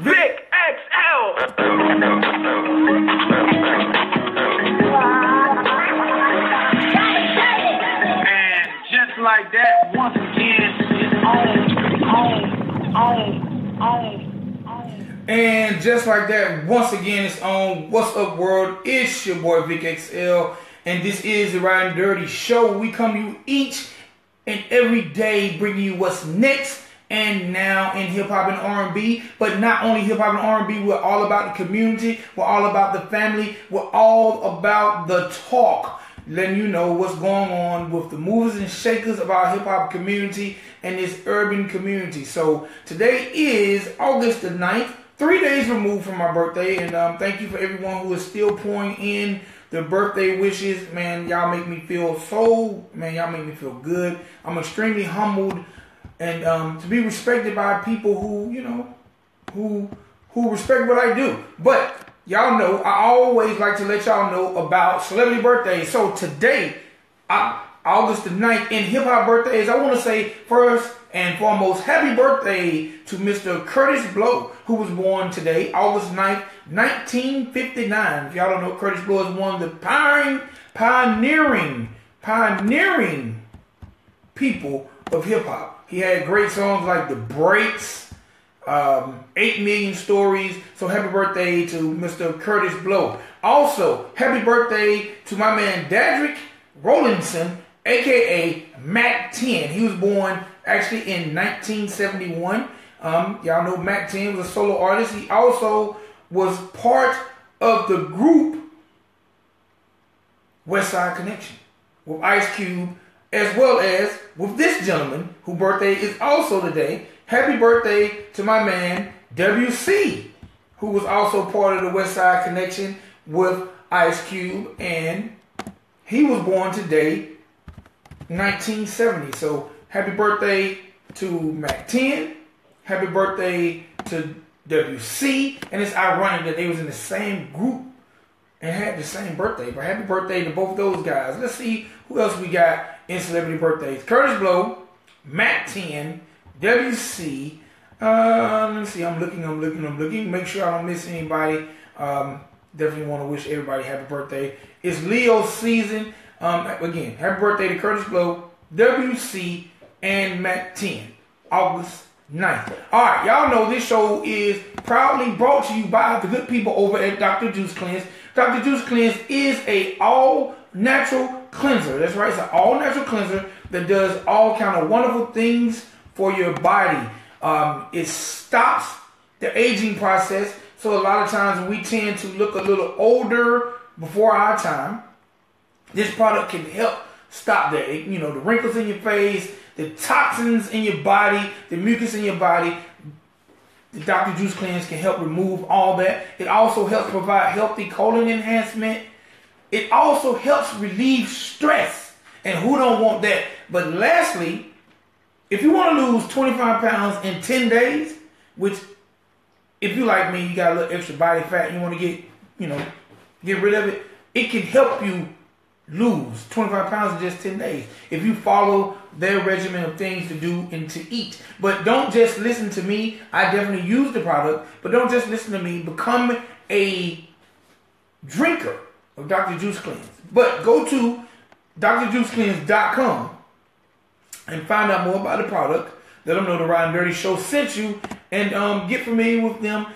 Vic XL. And just like that, once again, it's on. And just like that, once again, it's on. What's up, world? It's your boy Vic XL, and this is the Ridin Durty show. We come to you each and every day, bringing you what's next and now in hip hop and R&B. But not only hip hop and R&B, we're all about the community. We're all about the family. We're all about the talk, letting you know what's going on with the movers and shakers of our hip hop community and this urban community. So today is August the 9th, 3 days removed from my birthday, and thank you for everyone who is still pouring in the birthday wishes. Man, y'all make me feel y'all make me feel good. I'm extremely humbled and to be respected by people who, you know, who respect what I do. But y'all know, I always like to let y'all know about celebrity birthdays. So today, August the 9th, in hip hop birthdays, I want to say first and foremost, happy birthday to Mr. Curtis Blow, who was born today, August 9th, 1959. If y'all don't know, Curtis Blow is one of the pioneering people of hip hop. He had great songs like The Breaks, 8 Million Stories. So happy birthday to Mr. Curtis Blow. Also, happy birthday to my man Dadrick Rollinson, aka Mac 10. He was born actually in 1971. Y'all know Mac 10 was a solo artist. He also was part of the group West Side Connection with Ice Cube, as well as with this gentleman whose birthday is also today. Happy birthday to my man WC, who was also part of the West Side Connection with Ice Cube, and he was born today, 1970. So happy birthday to Mac 10. Happy birthday to WC. And it's ironic that they was in the same group and had the same birthday. But happy birthday to both those guys. Let's see who else we got in celebrity birthdays. Curtis Blow, Mac 10, WC. Let's see. I'm looking. Make sure I don't miss anybody. Definitely want to wish everybody happy birthday. It's Leo season. Again, happy birthday to Curtis Blow, WC, and Mac 10. August 9th. Alright, y'all know this show is proudly brought to you by the good people over at Dr. Juice Cleanse. Dr. Juice Cleanse is a all-natural cleanser. That's right, it's an all-natural cleanser that does all kind of wonderful things for your body. It stops the aging process. So a lot of times we tend to look a little older before our time. This product can help stop that. You know, the wrinkles in your face, the toxins in your body, the mucus in your body. The Dr. Juice Cleanse can help remove all that. It also helps provide healthy colon enhancement. It also helps relieve stress. And who don't want that? But lastly, if you want to lose 25 pounds in 10 days, which if you like me, you got a little extra body fat, you want to get rid of it, it can help you lose 25 pounds in just 10 days if you follow their regimen of things to do and to eat. But don't just listen to me. I definitely use the product, but don't just listen to me. Become a drinker of Dr. Juice Cleanse. But go to drjuicecleanse.com and find out more about the product. Let them know the Ridin Durty show sent you, and get familiar with them.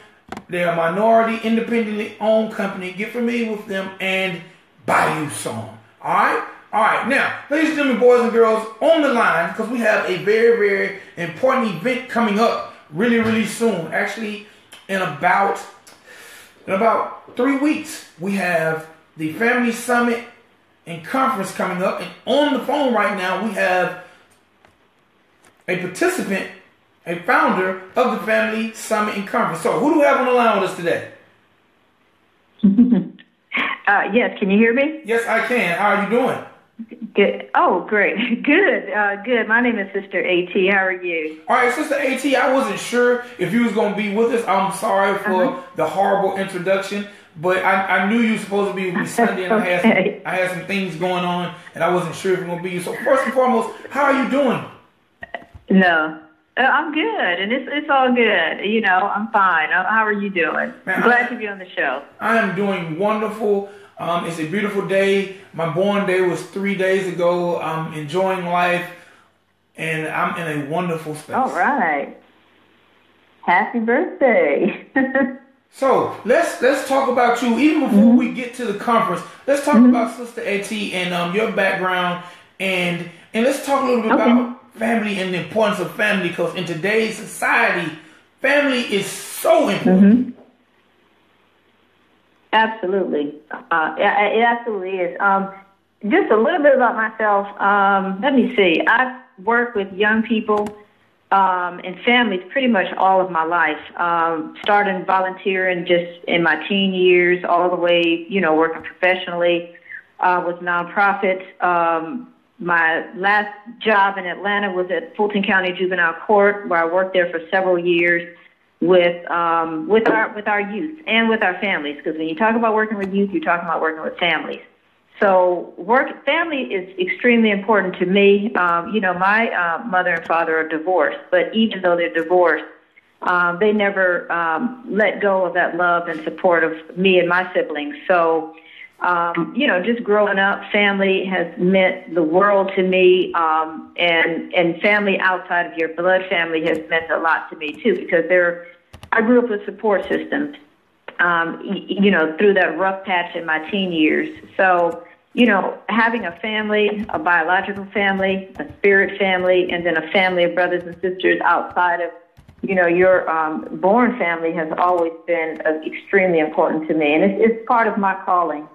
They're a minority, independently owned company. Get familiar with them and buy you some. Alright? Alright, now, ladies and gentlemen, boys and girls, on the line, because we have a very, very important event coming up really, really soon. Actually, in about 3 weeks, we have the Family Summit and Conference coming up. And on the phone right now, we have a participant, a founder of the Family Summit and Conference. So, who do we have on the line with us today? Yes, can you hear me? Yes, I can. How are you doing? Good. Oh, great. Good. Good. My name is Sister A.T. How are you? All right, Sister A.T., I wasn't sure if you was going to be with us. I'm sorry for the horrible introduction, but I knew you were supposed to be with me Sunday, and Okay. I had some things going on, and I wasn't sure if you were going to be. So first and foremost, how are you doing? No. I'm good, and it's all good. You know, I'm fine. How are you doing? Man, Glad to be on the show. I am doing wonderful. It's a beautiful day. My born day was 3 days ago. I'm enjoying life, and I'm in a wonderful space. All right. Happy birthday. So let's talk about you. Even before we get to the conference, let's talk about Sister A.T. and your background, and let's talk a little bit about family and the importance of family, because in today's society, family is so important. Absolutely. It absolutely is. Just a little bit about myself. Let me see. I've worked with young people and families pretty much all of my life. Starting volunteering just in my teen years, all the way, working professionally with nonprofits. My last job in Atlanta was at Fulton County Juvenile Court, where I worked there for several years with our youth and with our families. Because when you talk about working with youth, you're talking about working with families. So family is extremely important to me. My mother and father are divorced, but even though they're divorced, they never let go of that love and support of me and my siblings. So, just growing up, family has meant the world to me, and family outside of your blood family has meant a lot to me too, because I grew up with support systems, through that rough patch in my teen years. So, having a family, a biological family, a spirit family, and then a family of brothers and sisters outside of, your born family has always been extremely important to me. And it's part of my calling.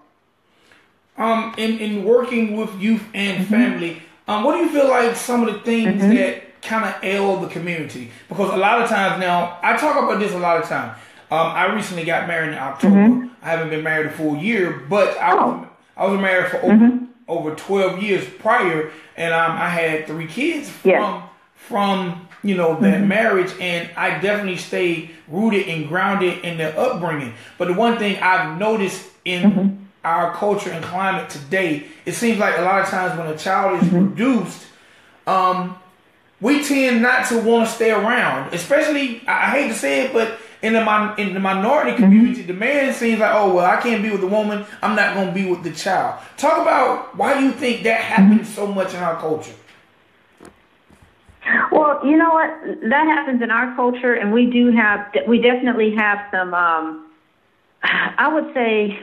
In working with youth and family, what do you feel like some of the things that kind of ail the community? Because a lot of times now, I talk about this a lot of time. I recently got married in October. I haven't been married a full year, but I was married for over 12 years prior, and I had 3 kids from that marriage, and I definitely stayed rooted and grounded in their upbringing. But the one thing I've noticed in our culture and climate today, it seems like a lot of times when a child is produced, we tend not to want to stay around. Especially, I hate to say it, but in the minority community, the man seems like, oh, well, I can't be with the woman, I'm not going to be with the child. Talk about why you think that happens so much in our culture. Well, you know what? That happens in our culture, and we definitely have some, I would say,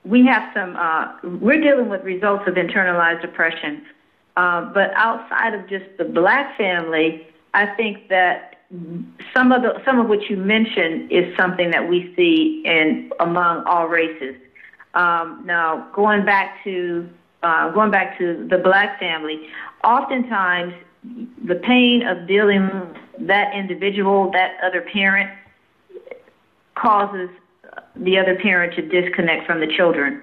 we have some, we're dealing with results of internalized depression. But outside of just the black family, I think that some of what you mentioned is something that we see among all races. Now, going back to the black family, oftentimes the pain of dealing with that individual, that other parent, causes the other parent to disconnect from the children.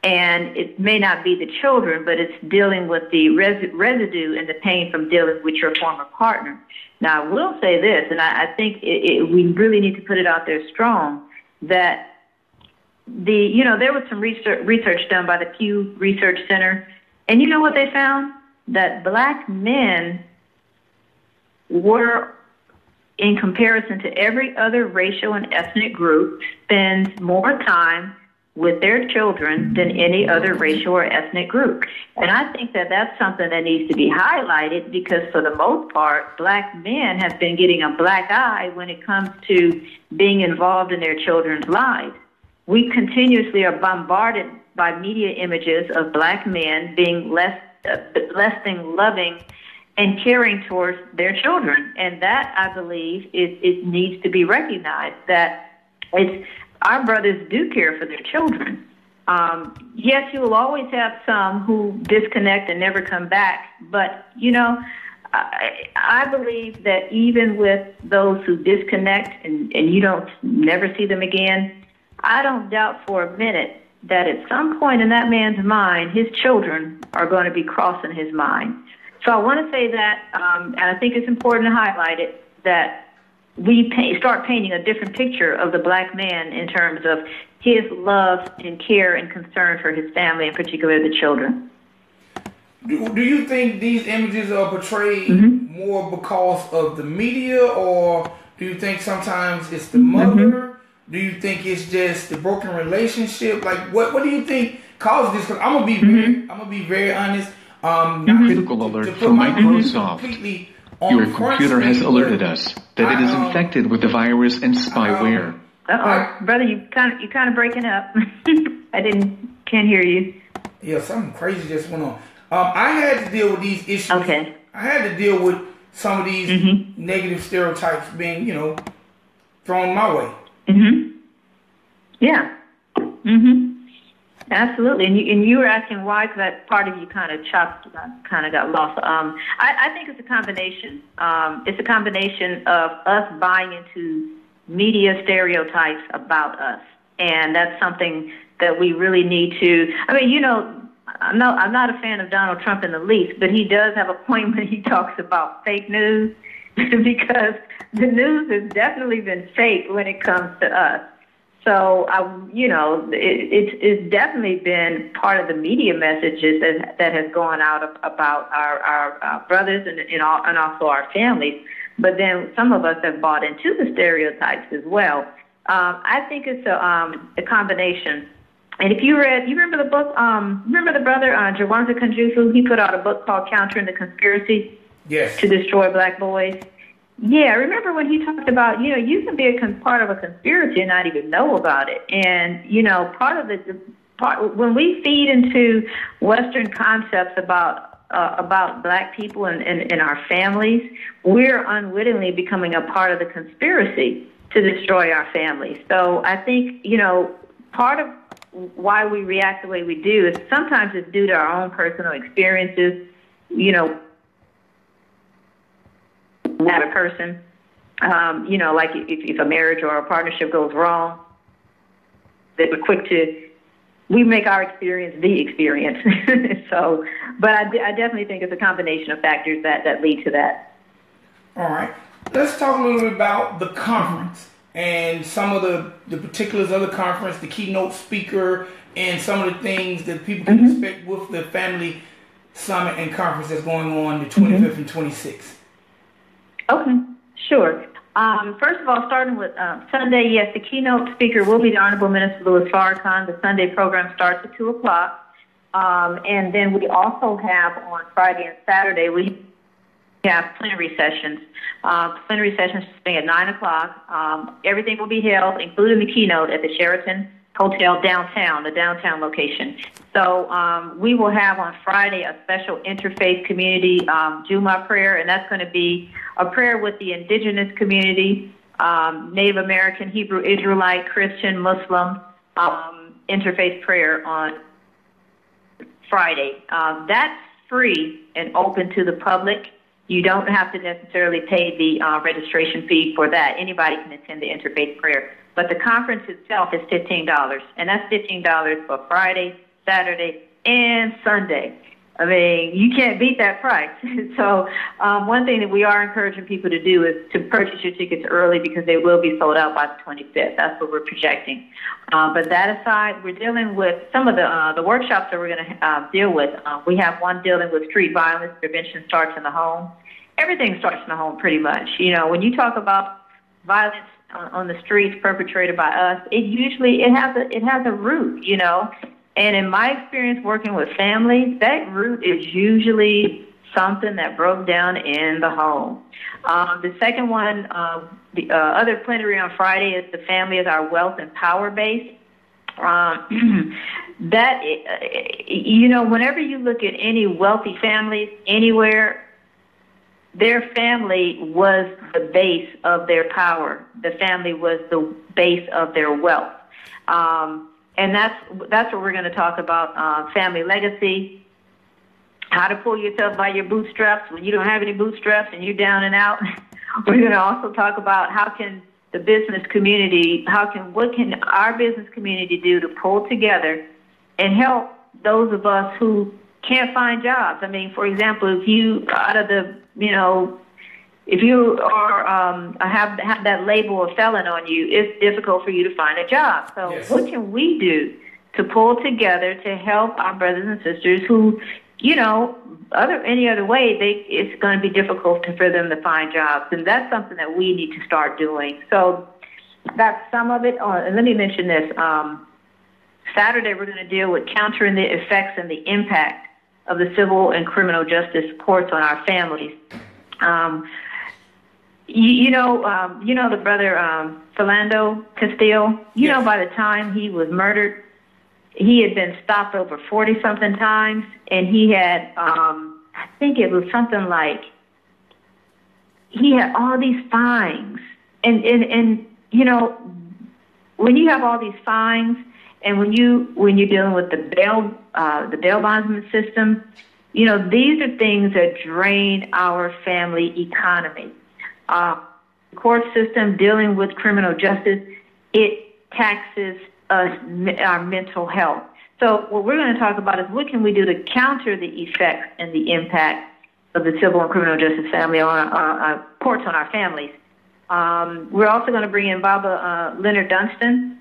And it may not be the children, but it's dealing with the residue and the pain from dealing with your former partner. Now, I will say this, and I think we really need to put it out there strong, that there was some research done by the Pew Research Center, and you know what they found? That black men were, in comparison to every other racial and ethnic group, spend more time with their children than any other racial or ethnic group. And I think that that's something that needs to be highlighted, because for the most part, black men have been getting a black eye when it comes to being involved in their children's lives. We continuously are bombarded by media images of black men being less than loving and caring towards their children. And that, I believe, it needs to be recognized, that our brothers do care for their children. Yes, you will always have some who disconnect and never come back. But, I believe that even with those who disconnect and you don't never see them again, I don't doubt for a minute that at some point in that man's mind, his children are going to be crossing his mind. So I want to say that, and I think it's important to highlight it, that we start painting a different picture of the black man in terms of his love and care and concern for his family, in particular the children. Do you think these images are portrayed more because of the media, or do you think sometimes it's the mother? Do you think it's just the broken relationship? Like, what do you think causes this? Because I'm gonna be very honest. Critical alert from Microsoft. Your computer has alerted us that it is infected with the virus and spyware. Brother, you kind of breaking up. Can't hear you. Yeah, something crazy just went on. I had to deal with these issues. Okay. I had to deal with some of these negative stereotypes being, thrown my way. Yeah. Absolutely. And you were asking why, because that part of you kind of got lost. I think it's a combination. It's a combination of us buying into media stereotypes about us. And that's something that we really need to, I'm not a fan of Donald Trump in the least, but he does have a point when he talks about fake news, because the news has definitely been fake when it comes to us. So, it's definitely been part of the media messages that has gone out about our brothers and also our families. But then some of us have bought into the stereotypes as well. I think it's a combination. And if you remember the book, remember the brother, Jawanza Kunjufu, he put out a book called Countering the Conspiracy to Destroy Black Boys. Yeah, remember when he talked about, you can be part of a conspiracy and not even know about it. And, when we feed into Western concepts about black people and our families, we're unwittingly becoming a part of the conspiracy to destroy our families. So I think, part of why we react the way we do is sometimes it's due to our own personal experiences, not a person, like if a marriage or a partnership goes wrong, that we make our experience the experience. So, but I definitely think it's a combination of factors that lead to that. All right. Let's talk a little bit about the conference and some of the particulars of the conference, the keynote speaker, and some of the things that people can expect with the family summit and conference that's going on the 25th and 26th. Okay, sure. First of all, starting with Sunday, yes, the keynote speaker will be the Honorable Minister Louis Farrakhan. The Sunday program starts at 2 o'clock. And then we also have on Friday and Saturday, we have plenary sessions. Plenary sessions being at 9 o'clock. Everything will be held, including the keynote, at the Sheraton Hotel downtown, the downtown location. So we will have on Friday a special interfaith community Juma prayer, and that's going to be a prayer with the indigenous community, Native American, Hebrew, Israelite, Christian, Muslim, interfaith prayer on Friday. That's free and open to the public. You don't have to necessarily pay the registration fee for that. Anybody can attend the interfaith prayer. But the conference itself is $15, and that's $15 for Friday, Saturday, and Sunday. I mean, you can't beat that price. So one thing that we are encouraging people to do is to purchase your tickets early, because they will be sold out by the 25th. That's what we're projecting. But that aside, we're dealing with some of the workshops that we're going to deal with. We have one dealing with street violence prevention starts in the home. Everything starts in the home pretty much. When you talk about violence on the streets perpetrated by us, it has a root, And in my experience working with families, that root is usually something that broke down in the home. The second one, the other plenary on Friday, is the family is our wealth and power base. Whenever you look at any wealthy families anywhere, their family was the base of their power. The family was the base of their wealth. And that's what we're going to talk about, family legacy, how to pull yourself by your bootstraps when you don't have any bootstraps and you're down and out. We're going to also talk about what can our business community do to pull together and help those of us who can't find jobs. I mean, for example, if you if you are have that label of felon on you, it's difficult for you to find a job. So yes. What can we do to pull together to help our brothers and sisters who, any other way, it's going to be difficult for them to find jobs, and that's something that we need to start doing. So that's some of it. And let me mention this. Saturday, we're going to deal with countering the effects and the impact of the civil and criminal justice courts on our families. The brother Philando Castile. Yes. By the time he was murdered, he had been stopped over 40-something times, and he had, I think it was something like, he had all these fines, and when you have all these fines, and when you're dealing with the bail bondsman system, these are things that drain our family economy. Court system dealing with criminal justice, it taxes us, our mental health. So what we're going to talk about is what can we do to counter the effects and the impact of the civil and criminal justice family on our courts on our families. We're also going to bring in Baba Leonard Dunstan.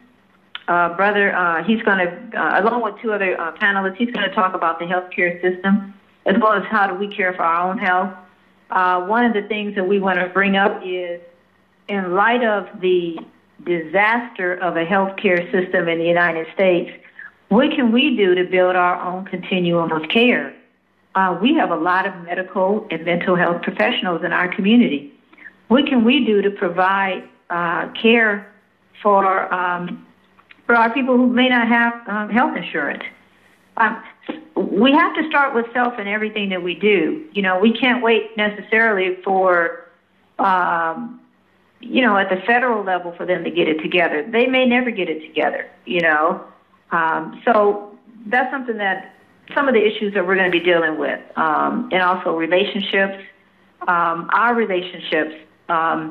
He's going to, along with two other panelists, he's going to talk about the healthcare system as well as how do we care for our own health. One of the things that we want to bring up is, in light of the disaster of a healthcare system in the United States, what can we do to build our own continuum of care? We have a lot of medical and mental health professionals in our community. What can we do to provide care for our people who may not have health insurance? We have to start with self in everything that we do. We can't wait necessarily for, at the federal level for them to get it together. They may never get it together, So that's something that some of the issues that we're going to be dealing with. And also relationships, our relationships. That's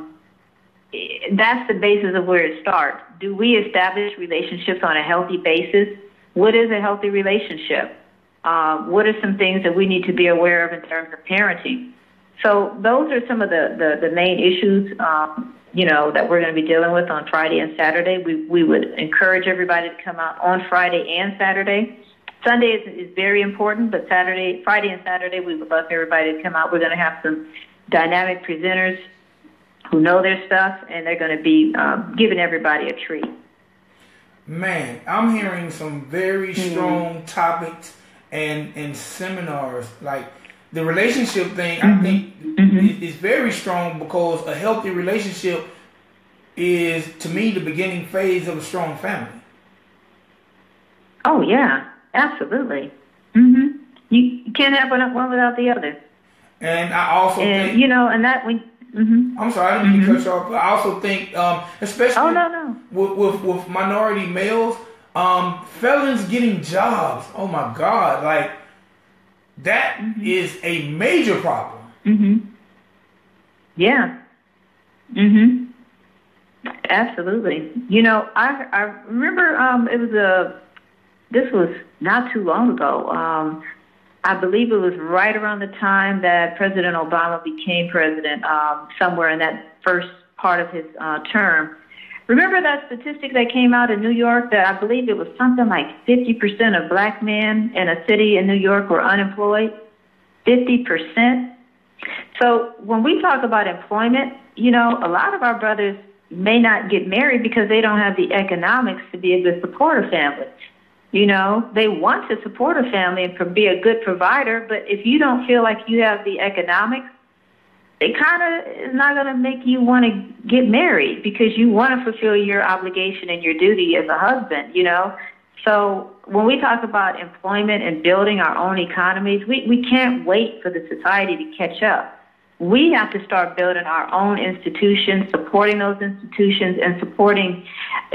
the basis of where it starts. Do we establish relationships on a healthy basis? What is a healthy relationship? What are some things that we need to be aware of in terms of parenting? So those are some of the main issues, that we're going to be dealing with on Friday and Saturday. We would encourage everybody to come out on Friday and Saturday. Sunday is very important, but Friday and Saturday, we would love everybody to come out. We're going to have some dynamic presenters who know their stuff, and they're going to be giving everybody a treat. Man, I'm hearing some very strong topics and seminars. Like the relationship thing, I think is very strong because a healthy relationship is, to me, the beginning phase of a strong family. Oh, yeah, absolutely. Mm-hmm. You can't have one without the other. And I also think... and that... I'm sorry, I didn't mean to cut you off, but I also think, especially with minority males, felons getting jobs. Oh my God, like that is a major problem. Yeah. Absolutely. I remember this was not too long ago. I believe it was right around the time that President Obama became president, somewhere in that first part of his term. Remember that statistic that came out in New York that I believe it was something like 50% of black men in a city in New York were unemployed? 50%? So when we talk about employment, a lot of our brothers may not get married because they don't have the economics to be able to support a family. They want to support a family and be a good provider, but if you don't feel like you have the economics, it kind of is not going to make you want to get married because you want to fulfill your obligation and your duty as a husband, So when we talk about employment and building our own economies, we can't wait for the society to catch up. We have to start building our own institutions, supporting those institutions, and supporting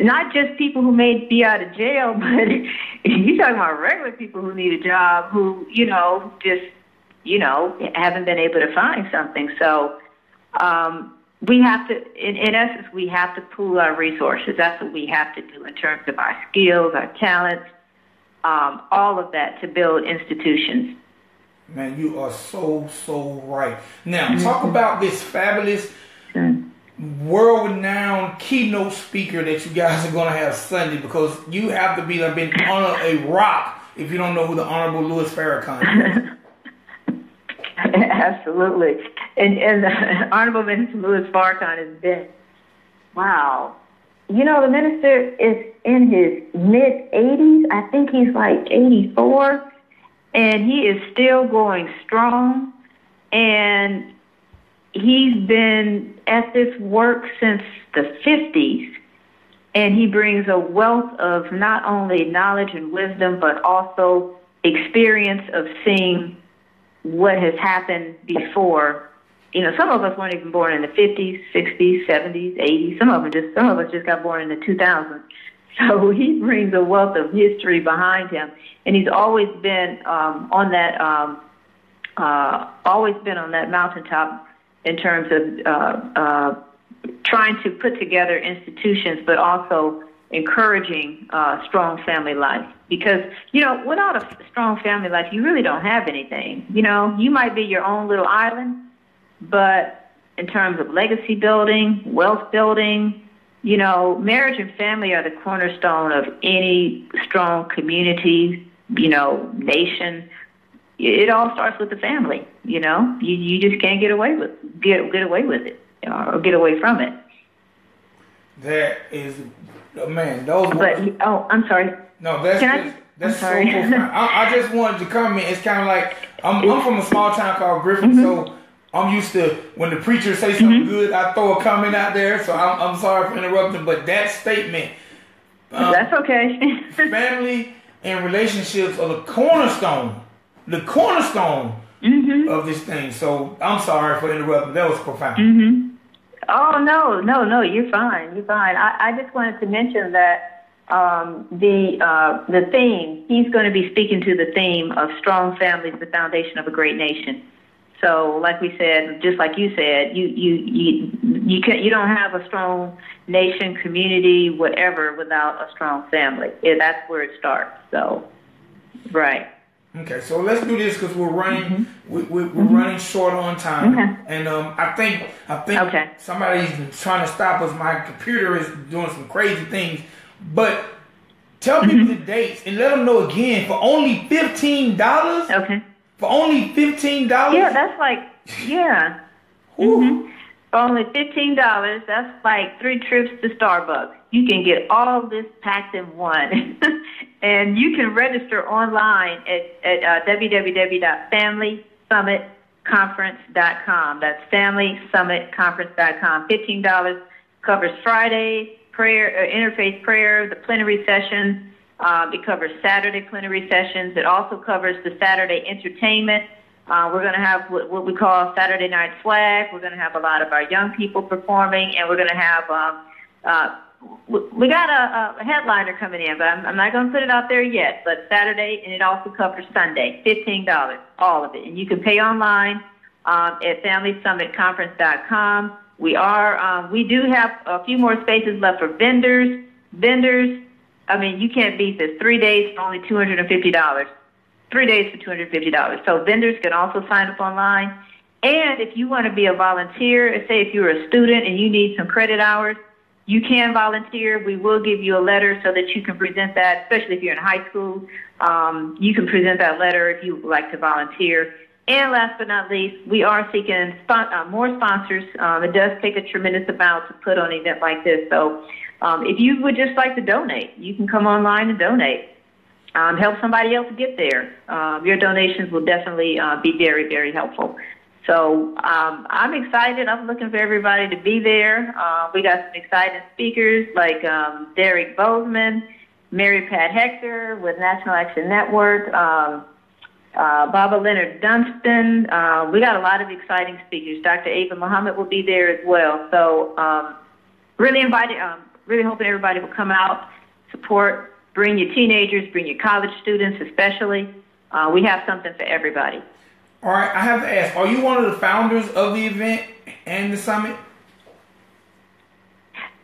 not just people who may be out of jail, but you're talking about regular people who need a job, who, haven't been able to find something. So we have to, in essence, we have to pool our resources. That's what we have to do in terms of our skills, our talents, all of that to build institutions. Man, you are so right. Now, talk about this fabulous, world-renowned keynote speaker that you guys are going to have Sunday, because you have to be on a rock if you don't know who the Honorable Louis Farrakhan is. Absolutely. And Honorable Minister Louis Farrakhan has been, wow. You know, the minister is in his mid-80s. I think he's like 84. And he is still going strong. And he's been at this work since the 50s. And he brings a wealth of not only knowledge and wisdom, but also experience of seeing what has happened before. You know, some of us weren't even born in the 50s, 60s, 70s, 80s. Some of us just got born in the 2000s. So he brings a wealth of history behind him, and he's always been on that mountaintop in terms of trying to put together institutions, but also encouraging strong family life. Because, you know, without a strong family life, you really don't have anything. You know, you might be your own little island, but in terms of legacy building, wealth building, you know, marriage and family are the cornerstone of any strong community, you know, nation. It all starts with the family, you know. You just can't get away with it or get away from it. That is, man, those. But I'm sorry. No, that's so profound. I just wanted to comment. It's kind of like I'm from a small town called Griffin, so I'm used to when the preacher say something good, I throw a comment out there. So I'm sorry for interrupting, but that statement, that's okay. family and relationships are the cornerstone of this thing. So I'm sorry for interrupting. That was profound. Oh no, you're fine. I just wanted to mention that the theme, he's going to be speaking to the theme of strong families, the foundation of a great nation. So, like we said, just like you said, you don't have a strong nation, community, whatever, without a strong family. Yeah, that's where it starts. So, right. Okay, so let's do this because we're running we're running short on time, and I think somebody's trying to stop us. My computer is doing some crazy things, but tell people the dates and let them know again for only $15. Okay. For only $15? Yeah, that's like, yeah. For only $15, that's like 3 trips to Starbucks. You can get all this packed in one. And you can register online at www.familysummitconference.com. That's familysummitconference.com. $15 covers Friday prayer, interfaith prayer, the plenary sessions. It covers Saturday plenary sessions. It also covers the Saturday entertainment. We're going to have what we call Saturday Night Swag. We're going to have a lot of our young people performing, and we're going to have we got a headliner coming in, but I'm not going to put it out there yet. But Saturday, and it also covers Sunday, $15, all of it, and you can pay online at FamilySummitConference.com. We do have a few more spaces left for vendors. I mean, you can't beat this. 3 days for only $250. 3 days for $250. So vendors can also sign up online. And if you want to be a volunteer, say if you're a student and you need some credit hours, you can volunteer. We will give you a letter so that you can present that, especially if you're in high school. You can present that letter if you would like to volunteer. And last but not least, we are seeking more sponsors. It does take a tremendous amount to put on an event like this. So if you would just like to donate, you can come online and donate. Help somebody else get there. Your donations will definitely be very, very helpful. So I'm excited. I'm looking for everybody to be there. We got some exciting speakers like Derek Bozeman, Mary Pat Hector with National Action Network, Baba Leonard Dunstan. We got a lot of exciting speakers. Dr. Ava Muhammad will be there as well. So really hoping everybody will come out, support, bring your teenagers, bring your college students especially. We have something for everybody. All right, I have to ask, are you one of the founders of the event and the summit?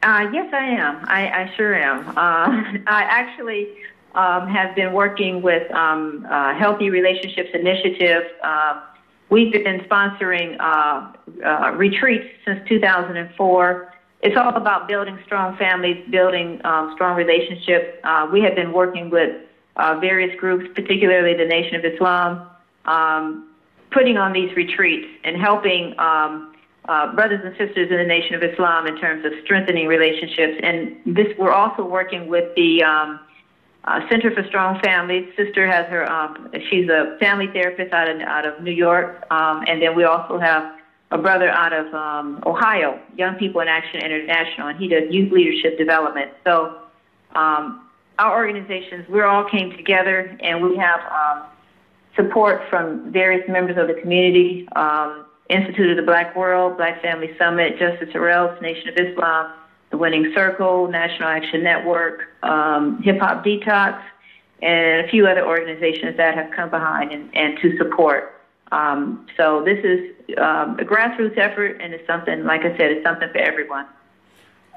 Yes, I am. I sure am. I actually have been working with Healthy Relationships Initiative. We've been sponsoring retreats since 2004. It's all about building strong families, building strong relationships. We have been working with various groups, particularly the Nation of Islam, putting on these retreats and helping brothers and sisters in the Nation of Islam in terms of strengthening relationships. And we're also working with the Center for Strong Families. Sister has her, she's a family therapist out of New York. And then we also have a brother out of Ohio, Young People in Action International, and he does youth leadership development. So our organizations, we all came together, and we have support from various members of the community, Institute of the Black World, Black Family Summit, Justice Harrell's Nation of Islam, The Winning Circle, National Action Network, Hiphop Detox, and a few other organizations that have come behind and to support. So this is a grassroots effort, and it's something, like I said, it's something for everyone.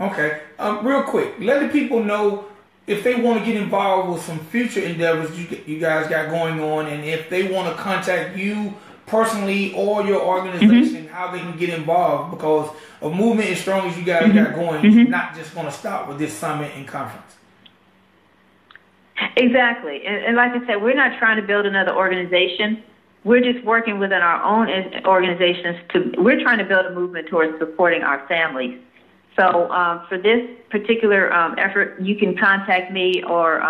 Okay. Real quick, let the people know if they want to get involved with some future endeavors you guys got going on, and if they want to contact you personally or your organization, how they can get involved, because a movement as strong as you guys got going is not just going to stop with this summit and conference. Exactly. And like I said, we're not trying to build another organization. We're just working within our own organizations. We're trying to build a movement towards supporting our families. So for this particular effort, you can contact me, or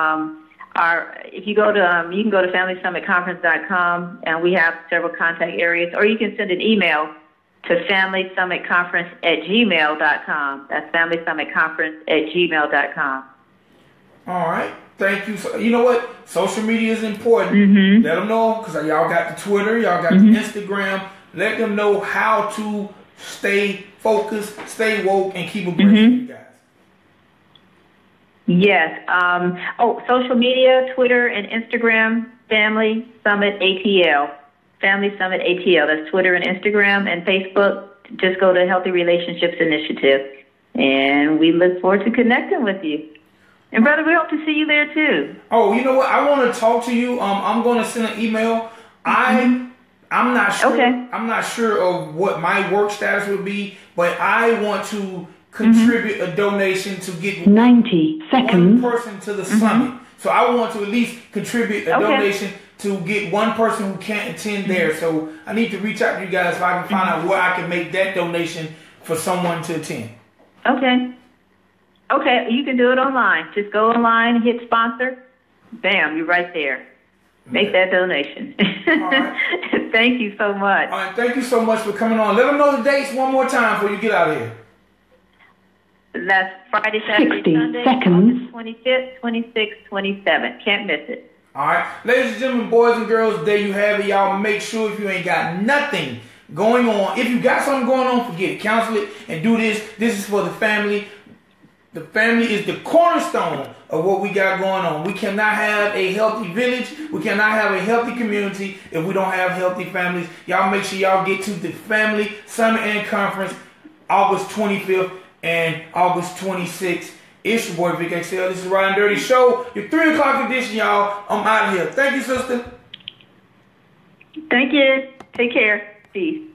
if you go to you can go to FamilySummitConference.com, and we have several contact areas, or you can send an email to FamilySummitConference@gmail.com. That's FamilySummitConference@gmail.com. All right. Thank you. So, you know what? Social media is important. Let them know, because y'all got the Twitter, y'all got the Instagram. Let them know how to stay focused, stay woke, and keep abreast with you guys. Yes. Social media, Twitter and Instagram, Family Summit ATL. Family Summit ATL. That's Twitter and Instagram. And Facebook, just go to Healthy Relationships Initiative. And we look forward to connecting with you. And brother, we hope to see you there too. Oh, you know what? I want to talk to you. I'm going to send an email. I'm not sure. Okay. I'm not sure of what my work status would be, but I want to contribute a donation to get 90 seconds. One person to the summit. So I want to at least contribute a donation to get one person who can't attend there. So I need to reach out to you guys if I can find out where I can make that donation for someone to attend. Okay, you can do it online. Just go online, hit sponsor. Bam, you're right there. Make that donation. All right. Thank you so much. All right, thank you so much for coming on. Let them know the dates one more time before you get out of here. That's Friday, Saturday, Sunday, August 25th, 26th, 27th. Can't miss it. All right. Ladies and gentlemen, boys and girls, there you have it. Y'all make sure if you ain't got nothing going on, if you got something going on, forget it. Cancel it and do this. This is for the family. The family is the cornerstone of what we got going on. We cannot have a healthy village. We cannot have a healthy community if we don't have healthy families. Y'all make sure y'all get to the Family Summit and Conference August 25th and August 26th. It's your boy Vic XL. This is Ridin Durty Show. Your 3 o'clock edition, y'all. I'm out of here. Thank you, sister. Thank you. Take care. Peace.